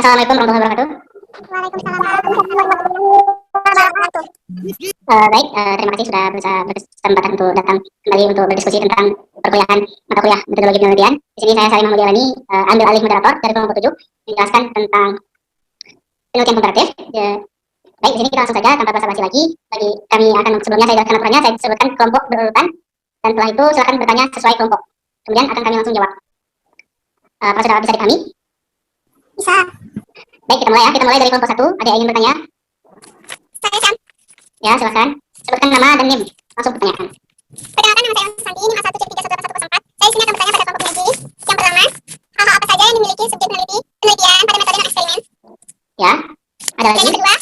Assalamualaikum warahmatullahi wabarakatuh. Waalaikumsalam warahmatullahi wabarakatuh. Baik, terima kasih sudah berkesempatan untuk datang kembali untuk berdiskusi tentang perkuliahan mata kuliah metodologi penelitian. Di sini saya Salim Mahmudi Alani, ambil alih moderator dari kelompok 7, menjelaskan tentang penelitian komparatif. Baik, di sini kita langsung saja tanpa basa-basi lagi. Bagi kami akan sebelumnya saya jelaskan aturannya, saya sebutkan kelompok berurutan, dan setelah itu silakan bertanya sesuai kelompok. Kemudian akan kami langsung jawab. Apakah sudah bisa dipahami? Bisa. Baik, kita mulai ya. Kita mulai dari kelompok 1. Ada yang ingin bertanya? Saya Sam. Ya, silakan. Sebutkan nama dan NIM. Langsung pertanyaan. Perkenalkan, nama saya Santi, NIM A1731814. Saya di sini akan bertanya pada kelompok peneliti. Yang pertama, hal-hal apa saja yang dimiliki subjek penelitian pada metode dan eksperimen? Ya, ada lagi. Yang kedua,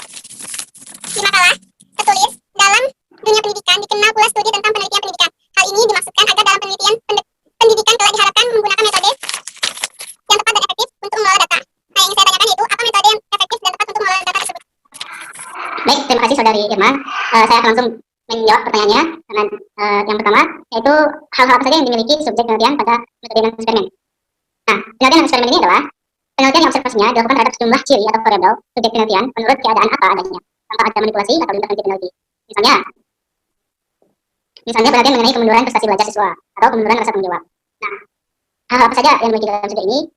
di makalah tertulis dalam dunia pendidikan dikenal pula studi tentang penelitian pendidikan. Hal ini dimaksudkan agar dalam penelitian pendidikan telah diharapkan menggunakan metode yang tepat dan efektif untuk mengolah data. Nah, yang saya tanyakan yaitu apa metode yang efektif dan tepat untuk mengolah data tersebut? Baik, terima kasih saudari Irma. Saya akan langsung menjawab pertanyaannya dengan yang pertama, yaitu hal-hal apa saja yang dimiliki subjek penelitian pada metode dan eksperimen. Nah, penelitian dan eksperimen ini adalah penelitian yang observasinya dilakukan terhadap sejumlah ciri atau variabel subjek penelitian menurut keadaan apa adanya, tanpa ada manipulasi atau intervensi peneliti. Misalnya penelitian mengenai kemunduran prestasi belajar siswa atau kemunduran rasa tanggung jawab. Nah, hal-hal apa saja yang dimiliki dalam subjek ini?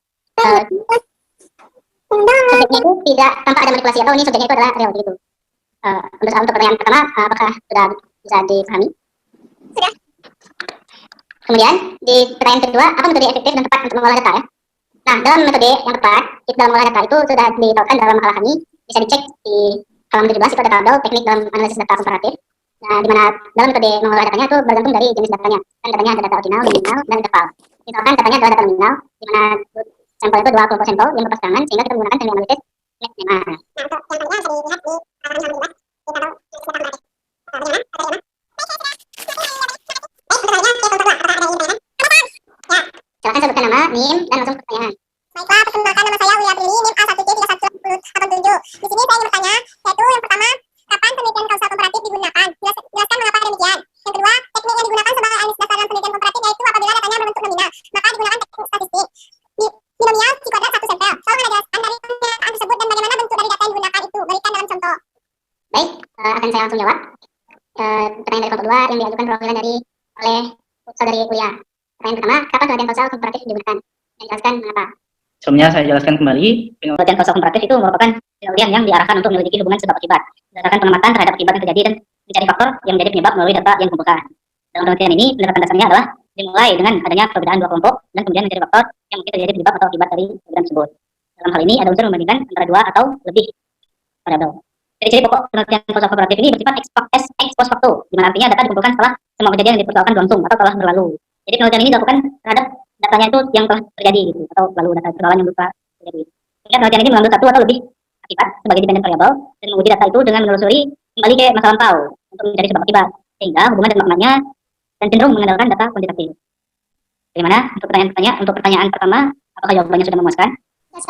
Subjeknya itu tidak tanpa ada manipulasi atau ini subjeknya itu adalah real begitu. Untuk pertanyaan pertama, apakah sudah bisa dipahami? Sudah. Kemudian di pertanyaan kedua, apa metode efektif dan tepat untuk mengolah data ya? Nah, dalam metode yang tepat dalam mengolah data itu sudah ditautkan dalam makalah kami, bisa dicek di halaman 17 itu ada tabel teknik dalam analisis data komparatif. Nah, di mana dalam metode mengolah datanya itu bergantung dari jenis datanya. Kan datanya ada data ordinal, nominal, dan interval. Misalkan datanya adalah data nominal, di mana sampel itu 2 kelompok sampel yang berpasangan, sehingga kita menggunakan teknik analisis NEMA. Nah, untuk yang kedua bisa dilihat di halaman 15 di tabel yang disebut komparatif. Silakan sebutkan nama, NIM, dan langsung pertanyaan. Baiklah, perkenalkan, nama saya Ulia Prilly, NIM A1C3187. Di sini saya ingin bertanya, yaitu yang pertama, kapan penelitian kausal komparatif digunakan? Jelaskan mengapa demikian. Yang kedua, teknik yang digunakan sebagai analisis dasar dalam penelitian komparatif yaitu apabila datanya berbentuk nominal, maka digunakan teknik statistik. Binomial C kuadrat 1 sampel. Tolong Anda jelaskan dari pernyataan tersebut dan bagaimana bentuk dari data yang digunakan itu. Berikan dalam contoh. Baik, akan saya langsung jawab. Pertanyaan dari kelompok 2 yang diajukan perwakilan oleh saudari Ulia. Pertanyaan pertama, kapan penelitian kausal komparatif digunakan? Dan jelaskan mengapa. Sebelumnya saya jelaskan kembali, penelitian kausal komparatif itu merupakan penelitian yang diarahkan untuk menyelidiki hubungan sebab akibat, berdasarkan pengamatan terhadap akibat yang terjadi dan mencari faktor yang menjadi penyebab melalui data yang dikumpulkan. Dalam penelitian ini, pendekatan dasarnya adalah dimulai dengan adanya perbedaan dua kelompok dan kemudian mencari faktor yang mungkin terjadi penyebab atau akibat dari perbedaan tersebut. Dalam hal ini ada unsur membandingkan antara dua atau lebih variabel. Ciri-ciri pokok penelitian kausal komparatif ini bersifat ex post facto, di mana artinya data dikumpulkan setelah semua kejadian yang dipersoalkan berlangsung atau telah berlalu. Jadi penelitian ini dilakukan terhadap datanya itu yang telah terjadi gitu, atau lalu data persoalan yang berupa terjadi. Sehingga penelitian ini mengambil satu atau lebih akibat sebagai dependent variable dan menguji data itu dengan menelusuri kembali ke masa lampau untuk mencari sebab akibat, sehingga hubungan dan maknanya dan cenderung mengandalkan data kuantitatif. Bagaimana untuk pertanyaan pertama, apakah jawabannya sudah memuaskan? Yes,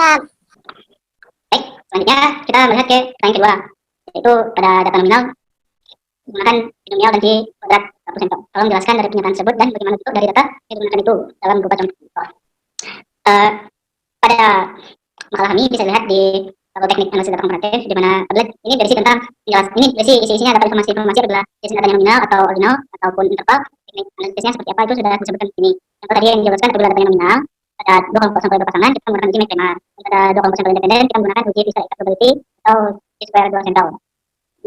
Baik, selanjutnya kita melihat ke pertanyaan kedua, yaitu pada data nominal menggunakan binomial dan C kuadrat 1 sampel. Tolong jelaskan dari pernyataan tersebut dan bagaimana bentuk dari data yang digunakan itu dalam berupa contoh. Pada makalah kami bisa lihat di tabel teknik analisis data komparatif, di mana ini berisi tentang isinya dapat informasi apabila jenis datanya nominal atau ordinal ataupun interval. Teknik analisisnya seperti apa itu sudah disebutkan di sini. Yang tadi yang dijelaskan apabila datanya nominal pada dua kelompok sampel berpasangan kita menggunakan uji NEMA. Pada dua kelompok sampel independen kita menggunakan uji visual probability atau C-square dual sampel.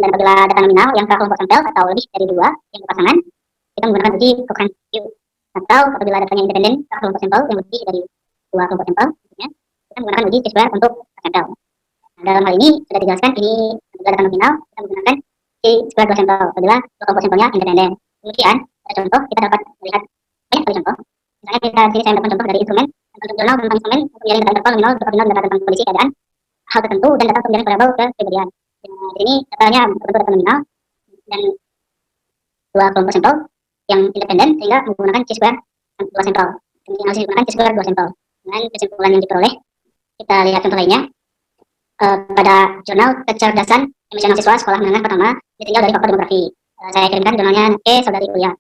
Dan apabila data nominal yang ke kelompok sampel atau lebih dari dua yang berpasangan kita menggunakan uji Cochrane Q. Atau apabila datanya independen ke kelompok sampel yang lebih dari dua kelompok sampel, kita menggunakan uji C-square untuk sampel. Nah, dalam hal ini sudah dijelaskan ini apabila data nominal kita menggunakan C-square dua sampel apabila dua kelompok sampelnya independen. Kemudian pada contoh kita dapat melihat banyak sekali contoh. Misalnya kita di sini saya mendapatkan contoh dari instrumen tentang jurnal tentang instrumen untuk menjalin data interval nominal ordinal dan data tentang kondisi keadaan hal tertentu dan data untuk menjalin variabel ke kepribadian. Di sini datanya berbentuk data nominal dan dua kelompok sampel yang independen sehingga menggunakan C-square dua sampel. Kemudian harus digunakan C-square dua sampel. Dengan kesimpulan yang diperoleh, kita lihat contoh lainnya. Pada jurnal kecerdasan emosional siswa sekolah menengah pertama ditinjau dari faktor demografi. Saya kirimkan jurnalnya ke saudari Ulia.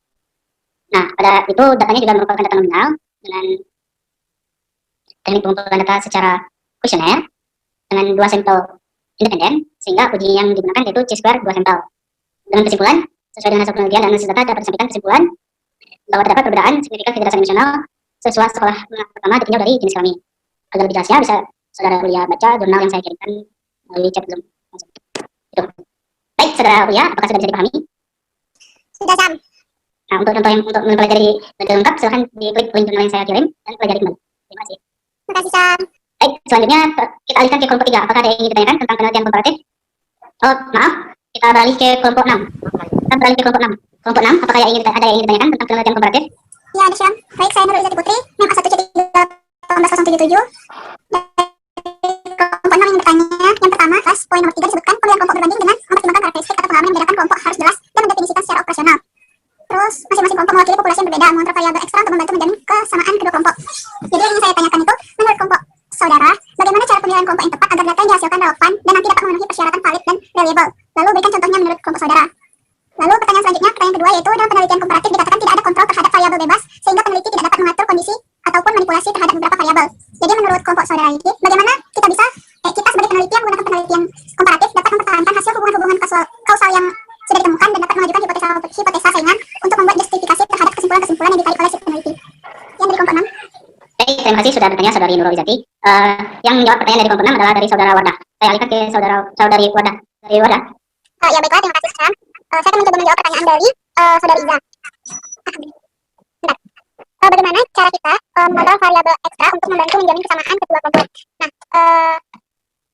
Nah, pada itu datanya juga merupakan data nominal dengan teknik pengumpulan data secara kuesioner. dengan 2 sampel independen, sehingga uji yang digunakan yaitu chi-square 2 sampel. Dengan kesimpulan, sesuai dengan hasil penelitian dan analisis data dapat disampaikan kesimpulan bahwa terdapat perbedaan signifikan kejelasan emosional siswa sekolah pertama ditinjau dari jenis kelamin. Agar lebih jelasnya bisa saudara Ulia baca jurnal yang saya kirimkan melalui chat Zoom. Itu. Baik, saudara Ulia, apakah sudah bisa dipahami? Sudah, Sam. Nah, untuk contoh yang untuk mempelajari lebih lengkap, silahkan diklik link jurnal yang saya kirim dan pelajari kembali. Terima kasih. Terima kasih, Sam. Baik, selanjutnya kita alihkan ke kelompok 3. Apakah ada yang ingin ditanyakan tentang penelitian komparatif? Oh, maaf, kita beralih ke kelompok 6. Kita beralih ke kelompok 6. Kelompok 6, apakah ada yang ingin ditanyakan tentang penelitian komparatif? Ya, ada, Sam. Baik, saya Nurul Izati Putri, NIM A1C31877. Kelompok 6 yang bertanya, yang pertama, kelas poin nomor 3 disebutkan pemilihan kelompok berbanding dengan mempertimbangkan karakteristik atau pengalaman yang membedakan kelompok harus jelas dan mendefinisikan secara operasional. Terus, masing-masing kelompok mewakili populasi yang berbeda, mengontrol variabel ekstra untuk membantu menjamin kesamaan kedua kelompok. Jadi yang ingin saya tanyakan itu, menurut kelompok saudara, bagaimana cara pemilihan kelompok yang tepat agar data yang dihasilkan relevan dan nanti dapat memenuhi persyaratan valid dan reliable? Lalu berikan contohnya menurut kelompok saudara. Lalu pertanyaan selanjutnya, pertanyaan kedua yaitu dalam penelitian komparatif dikatakan tidak ada kontrol terhadap variabel bebas sehingga peneliti tidak dapat mengatur kondisi ataupun manipulasi terhadap beberapa variabel. Jadi menurut kelompok saudara ini, bagaimana kita bisa kita sebagai peneliti yang menggunakan penelitian komparatif dapat mempertahankan hasil hubungan-hubungan kausal yang sudah ditemukan dan dapat mengajukan hipotesa saingan untuk membuat justifikasi terhadap kesimpulan-kesimpulan yang ditarik oleh si peneliti. Yang dari kelompok 6. Baik, terima kasih sudah bertanya saudari Nurul Izati. Yang menjawab pertanyaan dari kelompok 6 adalah dari saudara Wardah. Saya alihkan ke saudari Wardah. Dari Wardah. Ya, baiklah, terima kasih, Sam. Saya akan mencoba menjawab pertanyaan dari saudari Iza. Bentar. Bagaimana cara kita mengontrol variabel ekstra untuk membantu menjamin kesamaan kedua kelompok? Nah,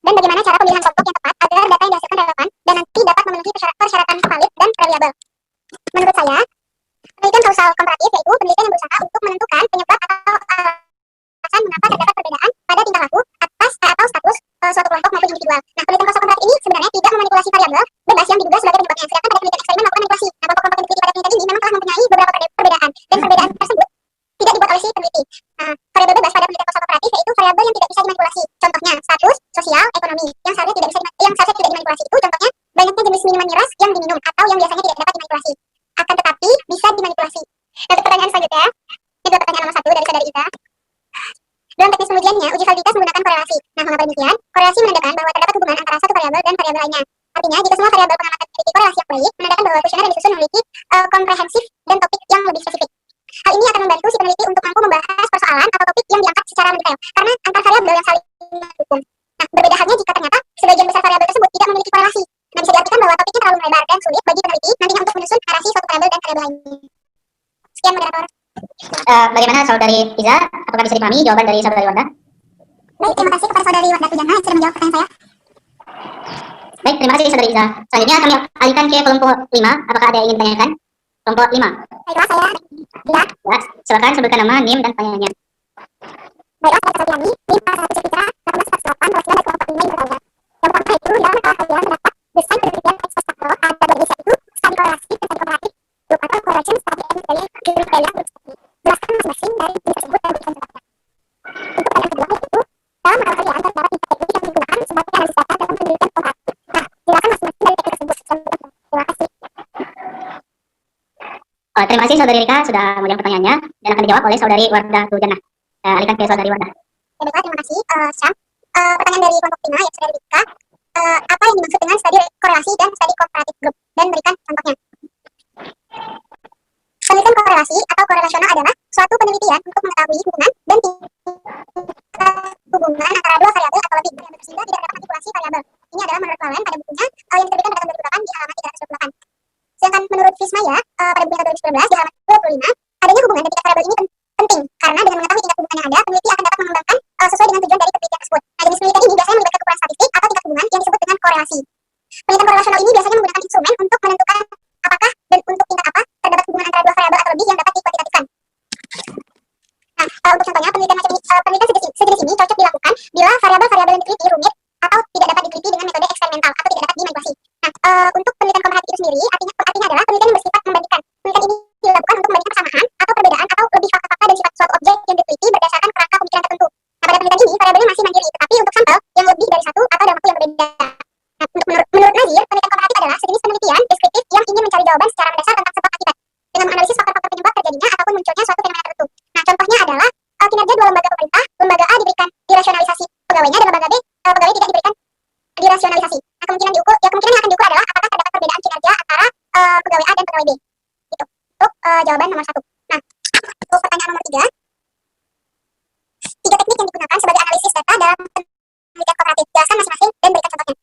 dan bagaimana cara pemilihan kelompok yang tepat agar data yang dihasilkan relevan dan nanti dapat memenuhi persyaratan valid dan reliable? Menurut saya, penelitian kausal komparatif yaitu penelitian yang berusaha untuk menentukan penyebab atau alasan mengapa terdapat perbedaan pada tingkah laku atau status suatu kelompok maupun individual. Nah, penelitian kausal komparatif ini sebenarnya tidak memanipulasi variabel bebas yang diduga sebagai penyebabnya, sedangkan pada penelitian eksperimen melakukan manipulasi. Nah, kelompok-kelompok yang diteliti pada penelitian ini memang telah mempunyai beberapa perbedaan, dan perbedaan tersebut tidak dibuat oleh si peneliti. Nah, variabel bebas pada penelitian kausal komparatif yaitu variabel yang tidak bisa dimanipulasi. Contohnya, status, sosial, ekonomi. Yang seharusnya tidak dimanipulasi itu contohnya banyaknya jenis minuman miras yang diminum atau yang biasanya tidak dapat dimanipulasi. Akan tetapi bisa dimanipulasi. Nah, untuk pertanyaan selanjutnya, ini adalah pertanyaan nomor 1 dari saudari Ida. Dalam teknis pengujiannya, uji validitas menggunakan korelasi. Nah, mengapa demikian? Korelasi menandakan bahwa terdapat hubungan antara satu variabel dan variabel lainnya. Artinya, jika semua variabel pengamatan memiliki korelasi yang baik, menandakan bahwa kuesioner yang disusun memiliki komprehensif dan topik yang lebih spesifik. Hal ini akan membantu si peneliti untuk mampu membahas persoalan atau topik yang diangkat secara mendetail, karena antar variabel yang saling mendukung. Nah, berbeda halnya jika ternyata sebagian besar variabel tersebut tidak memiliki korelasi. Nah, bisa diartikan bahwa topiknya terlalu melebar dan sulit bagi peneliti nantinya untuk menyusun narasi suatu variabel dan variabel lainnya. Sekian, moderator. Bagaimana saudari Iza? Apakah bisa dipahami jawaban dari saudari Wardah? Baik, terima kasih kepada saudari Wardah Pujana yang sudah menjawab pertanyaan saya. Baik, terima kasih saudari Iza. Selanjutnya kami alihkan ke kelompok 5. Apakah ada yang ingin ditanyakan? Kelompok 5. Baiklah, saya Ida. Ya, silakan sebutkan nama, NIM, dan pertanyaannya. Baiklah, saya Satriani, NIM A1C Putra 1848, perwakilan dari kelompok 5 yang bertanya. Yang pertama itu, dalam makalah kalian terdapat desain penelitian ex post facto ada berbeda itu studi korelasi dan komparatif grup atau correlation study and dari juri Bella grup study. Jelaskan masing-masing dari jenis tersebut dan berikan pendapatnya. Untuk pertanyaan kedua yaitu, dalam makalah kalian terdapat tiga teknik yang digunakan sebagai analisis data dalam penelitian komparatif. Nah, jelaskan masing-masing dari teknik tersebut. Terima kasih. Terima kasih saudari Rika sudah menjawab pertanyaannya dan akan dijawab oleh saudari Wardah Pujana. Alihkan ke saudari Wardah. Baiklah, terima kasih, Syam. Pertanyaan dari kelompok 5 yang sudah Rika. Apa yang dimaksud dengan studi korelasi dan studi komparatif grup? Dan berikan contohnya. Penelitian korelasi atau korelasional adalah suatu penelitian untuk mengetahui hubungan dan hubungan antara dua variabel atau lebih variabel sehingga tidak dapat manipulasi variabel. Ini adalah menurut Wallen pada bukunya yang diterbitkan pada tahun 2008 di halaman 328. Sedangkan menurut Fismaya pada bukunya tahun 2019 di halaman 25, adanya hubungan dan tiga variabel ini penting karena dengan mengetahui tingkat hubungan yang ada, peneliti akan dapat mengembangkan sesuai dengan tujuan dari penelitian tersebut. Nah, jenis penelitian ini biasanya melibatkan ukuran statistik atau tingkat hubungan yang disebut dengan korelasi. Penelitian korelasional ini biasanya menggunakan instrumen untuk menentukan apakah dan untuk tingkat apa terdapat hubungan antara dua variabel atau lebih yang dapat dikuantitatifkan. Nah, untuk contohnya penelitian sejenis ini cocok dilakukan bila variabel-variabel yang diteliti rumit atau tidak dapat diteliti dengan metode eksperimental atau tidak dapat dimanipulasi. Nah, untuk penelitian komparatif itu sendiri artinya adalah penelitian yang bersifat membandingkan. Penelitian ini dilakukan untuk membandingkan kesamaan atau perbedaan atau lebih fakta-fakta dan sifat suatu objek yang diteliti berdasarkan kerangka pemikiran tertentu. Nah, pada penelitian ini variabelnya masih mandiri, tetapi untuk sampel yang lebih dari satu atau dalam waktu yang berbeda. Nah, menurut Nazir, penelitian komparatif adalah sejenis penelitian deskriptif yang ingin mencari jawaban secara mendasar tentang sebab akibat dengan menganalisis faktor-faktor penyebab terjadinya ataupun munculnya suatu fenomena tertentu. Nah, contohnya adalah kinerja dua lembaga pemerintah. Lembaga A diberikan dirasionalisasi pegawainya dan lembaga B pegawai tidak diberikan dirasionalisasi. Nah, kemungkinan yang akan diukur adalah apakah terdapat perbedaan kinerja antara pegawai A dan pegawai B. Gitu. Untuk jawaban nomor 1. Nah, untuk pertanyaan nomor 3. 3 teknik yang digunakan sebagai analisis data dalam penelitian kooperatif. Jelaskan masing-masing dan berikan contohnya.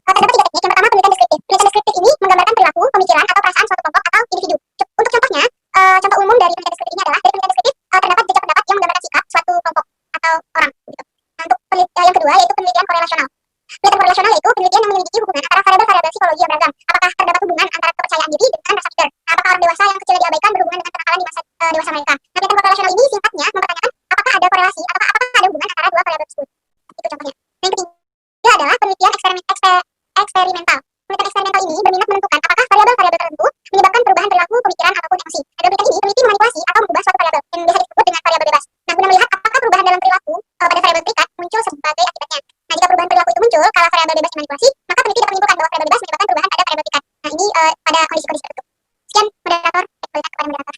Terdapat 3 teknik. Yang pertama, penelitian deskriptif. Penelitian deskriptif ini menggambarkan perilaku, pemikiran, atau perasaan suatu kelompok atau individu. Untuk contohnya, contoh umum dari penelitian deskriptif ini adalah dari penelitian deskriptif terdapat jejak pendapat yang menggambarkan sikap suatu kelompok atau orang. Gitu. Nah, untuk yang kedua yaitu penelitian korelasional. Penelitian korelasional yaitu penelitian yang menyelidiki hubungan antara variabel-variabel psikologi yang beragam. Apakah terdapat hubungan antara kepercayaan diri dengan rasa pikir? Nah, apakah orang dewasa yang kecilnya diabaikan berhubungan dengan kenakalan di masa dewasa mereka? Nah, penelitian korelasional ini singkatnya mempertanyakan apakah ada korelasi atau apakah ada hubungan antara dua variabel tersebut. Itu contohnya. Yang ketiga adalah penelitian eksperimental. Penelitian eksperimental ini berminat menentukan apakah variabel-variabel tertentu menyebabkan perubahan perilaku, pemikiran, ataupun emosi. Nah, dalam penelitian ini peneliti memanipulasi atau mengubah suatu variabel yang biasa disebut dengan variabel bebas. Nah, guna melihat apakah perubahan dalam perilaku pada variabel terikat muncul sebagai akibatnya. Nah, jika perubahan perilaku itu muncul kala variabel bebas dimanipulasi, maka peneliti dapat menyimpulkan bahwa variabel bebas menyebabkan perubahan pada variabel terikat. Nah, ini pada kondisi-kondisi tertentu. Sekian, moderator. Kepada moderator.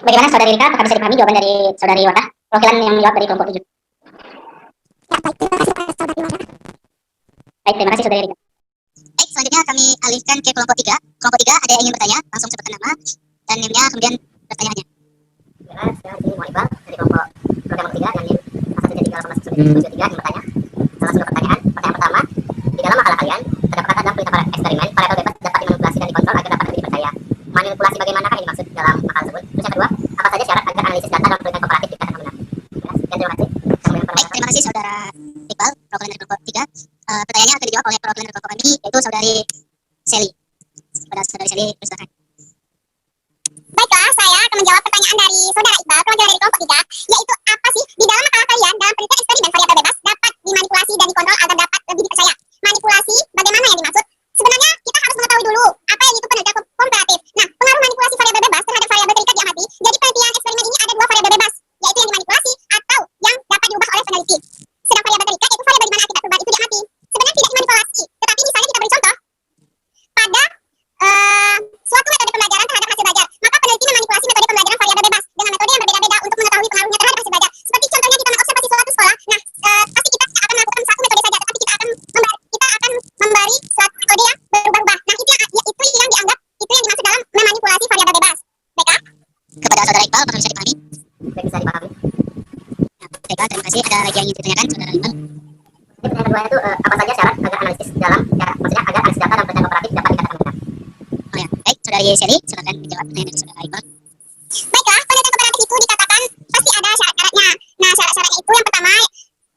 Bagaimana Saudari Rika? Apakah bisa dipahami jawaban dari Saudari Wardah? Perwakilan yang menjawab dari kelompok 7. Ya, baik. Terima kasih kepada saudari Wardah. Baik, terima kasih Saudari Rika. Baik, selanjutnya kami alihkan ke kelompok 3. Kelompok 3 ada yang ingin bertanya, langsung sebutkan nama dan NIM-nya, kemudian pertanyaannya. Sekarang di sini mau Iqbal dari kelompok program 3 yang NIM 1.3 yang bertanya. Salah satu pertanyaan. Pertanyaan pertama, di dalam makalah kalian terdapat kata dalam perintah eksperimen variabel bebas dapat dimanipulasi dan dikontrol agar dapat lebih dipercaya. Manipulasi bagaimanakah yang dimaksud dalam makalah tersebut? Terus yang kedua, apa saja syarat agar analisis data dalam penelitian komparatif dikatakan benar? Terima kasih. Baik, terima kasih Saudara Iqbal, perwakilan dari kelompok 3. Pertanyaannya akan dijawab oleh perwakilan dari kelompok kami, yaitu Saudari Sally. Kepada Saudari Sally, silakan. Baiklah, saya akan menjawab pertanyaan dari saudara Iqbal, perwakilan dari kelompok 3, yaitu apa sih di dalam makalah kalian dalam penelitian eksperimen variabel bebas dapat dimanipulasi dan dikontrol agar dapat lebih dipercaya. Manipulasi, bagaimana yang dimaksud? Sebenarnya kita harus mengetahui dulu apa yang itu penelitian komparatif. Nah, pengaruh manipulasi variabel bebas terhadap variabel terikat diamati. Jadi penelitian eksperimen ini ada dua variabel bebas, yaitu yang dimanipulasi atau yang dapat diubah oleh peneliti. Sedang variabel terikat yaitu variabel di mana akibat perubahan itu diamati. Sebenarnya tidak dimanipulasi, tetapi misalnya kita beri contoh pada suatu metode pembelajaran terhadap hasil belajar, maka peneliti memanipulasi metode pembelajaran variabel bebas dengan metode yang berbeda-beda untuk mengetahui pengaruhnya terhadap hasil belajar. Seperti contohnya kita mengobservasi suatu sekolah, nah pasti kita tidak akan melakukan satu metode saja, tetapi kita akan memberi suatu metode yang berubah-ubah. Nah, itu yang dianggap itu yang dimaksud dalam memanipulasi variabel bebas. Baiklah. Kepada Saudara Iqbal, apakah bisa dipahami? Baik, bisa dipahami. Nah, baiklah, terima kasih. Ada lagi yang ingin ditanyakan, Saudara Iqbal? Yang kedua itu apa saja syarat agar analisis dalam maksudnya agar analisis data dalam penelitian komparatif dapat dikatakan benar? Oh ya, baik, Saudari Sally, silakan menjawab pertanyaan dari Saudara Iqbal. Baiklah, penelitian komparatif itu dikatakan pasti ada syarat-syaratnya. Nah, syarat-syaratnya itu yang pertama,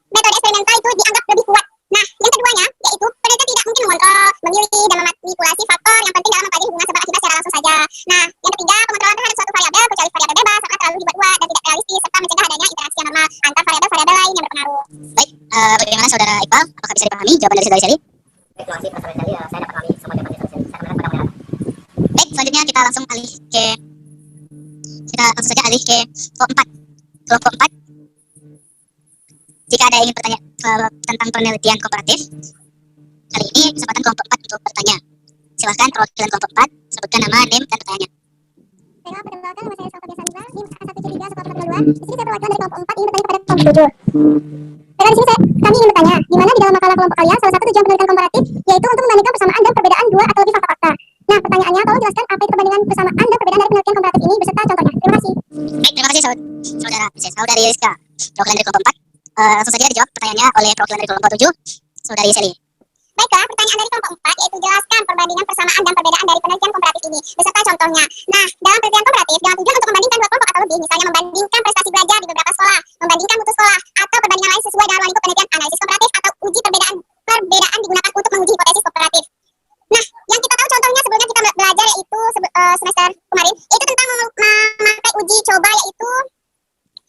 metode eksperimental itu dianggap lebih kuat. Nah, yang keduanya yaitu penelitian tidak mungkin mengontrol, memilih, dan memanipulasi faktor yang penting dalam mempelajari hubungan sebab akibat secara langsung saja. Nah, yang ketiga, pengontrolan terhadap suatu variabel kecuali variabel bebas sangat terlalu dibuat-buat dan tidak realistis serta mencegah adanya interaksi yang normal antar variabel-variabel lain yang berpengaruh. Baik, bagaimana Saudara Iqbal? Apakah bisa dipahami jawaban dari Saudari Sally? Baik, terima kasih Saudari Sally. Saya dapat memahami semua jawaban dari Saudari Sally. Saya kembali kepada moderator. Baik, selanjutnya kita langsung saja alih ke kelompok 4. Kelompok 4. Jika ada yang ingin bertanya tentang penelitian komparatif, kali ini kesempatan kelompok 4 untuk bertanya. Silahkan perwakilan kelompok 4, sebutkan nama, NIM, dan pertanyaannya. Baiklah, perkenalkan nama saya Salva Biasa NIM A1C3 Sekolah 42. Di sini saya perwakilan dari kelompok 4 ingin bertanya kepada kelompok 7. Baiklah, di sini kami ingin bertanya, di mana di dalam makalah kelompok kalian salah satu tujuan penelitian komparatif yaitu untuk membandingkan persamaan dan perbedaan dua atau lebih fakta-fakta. Nah, pertanyaannya, tolong jelaskan apa itu perbandingan persamaan dan perbedaan dari penelitian komparatif ini beserta contohnya. Terima kasih. Baik, terima kasih Saudari Rizka, perwakilan dari kelompok 4. Langsung saja dijawab pertanyaannya oleh perwakilan dari kelompok 7, Saudari Sally. Baiklah, pertanyaan dari kelompok 4 yaitu jelaskan perbandingan persamaan dan perbedaan dari penelitian komparatif ini beserta contohnya. Nah, dalam penelitian komparatif dengan tujuan untuk membandingkan dua kelompok atau lebih, misalnya membandingkan prestasi belajar di beberapa sekolah, membandingkan mutu sekolah, atau perbandingan lain sesuai dengan lingkup penelitian analisis komparatif atau uji perbedaan digunakan untuk menguji hipotesis komparatif. Nah, yang kita tahu contohnya sebelumnya kita belajar yaitu semester kemarin itu tentang memakai uji coba, yaitu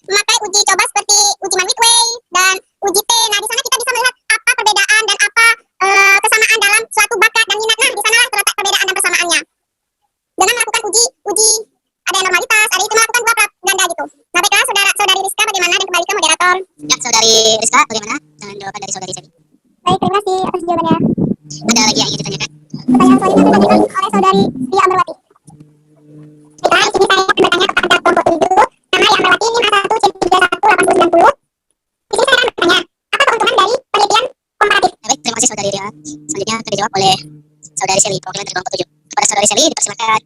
memakai uji coba seperti uji Mann-Whitway dan uji T. Nah, di sana kita bisa melihat apa perbedaan dan apa kesamaan dalam suatu bakat dan minat. Nah, di sanalah terletak perbedaan dan persamaannya. Dengan melakukan uji ada yang normalitas, ada itu melakukan dua ganda gitu. Nah, baiklah saudari Rizka bagaimana, dan kembali ke moderator. Ya, Saudari Rizka, bagaimana dengan jawaban dari Saudari Sally? Baik, terima kasih atas jawabannya. Ada lagi yang ingin ditanyakan? Pertanyaan selanjutnya ditanyakan oleh saudari Ria Amberwati. Baiklah, di sini saya akan bertanya kepada kelompok 7. Nama Ria Amberwati ini A1C31890. Di sini saya akan bertanya, apa keuntungan dari penelitian kasih saudari Ria. Selanjutnya akan dijawab oleh saudari Sally, perwakilan dari kelompok 7. Kepada saudari Sally dipersilakan.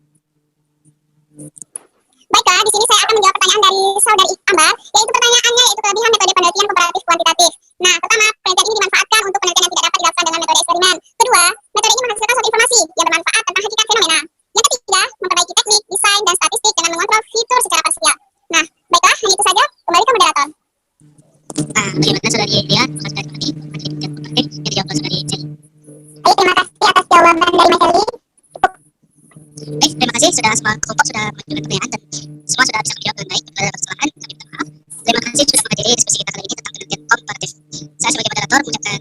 Baiklah, di sini saya akan menjawab pertanyaan dari saudari Ambar, yaitu pertanyaannya yaitu kelebihan metode penelitian komparatif kuantitatif. Nah, pertama, penelitian ini dimanfaatkan untuk penelitian yang tidak dapat dilakukan dengan metode eksperimen. Kedua, metode ini menghasilkan suatu informasi yang bermanfaat tentang hakikat fenomena. Yang ketiga, memperbaiki teknik, desain, dan statistik dengan mengontrol fitur secara parsial. Nah, baiklah, hanya itu saja. Kembali ke moderator. Nah, bagaimana saudari Ria? Maka sudah dimengerti materi penelitian komparatif yang dijawab oleh saudari Sally. Baik, terima kasih atas jawaban dari Mas Sally. Baik, terima kasih sudah semua kelompok sudah mengajukan pertanyaan dan semua sudah bisa menjawab dengan baik. Bila ada kesalahan, kami minta maaf. Terima kasih sudah menghadiri diskusi kita kali ini tentang penelitian komparatif. Saya sebagai moderator mengucapkan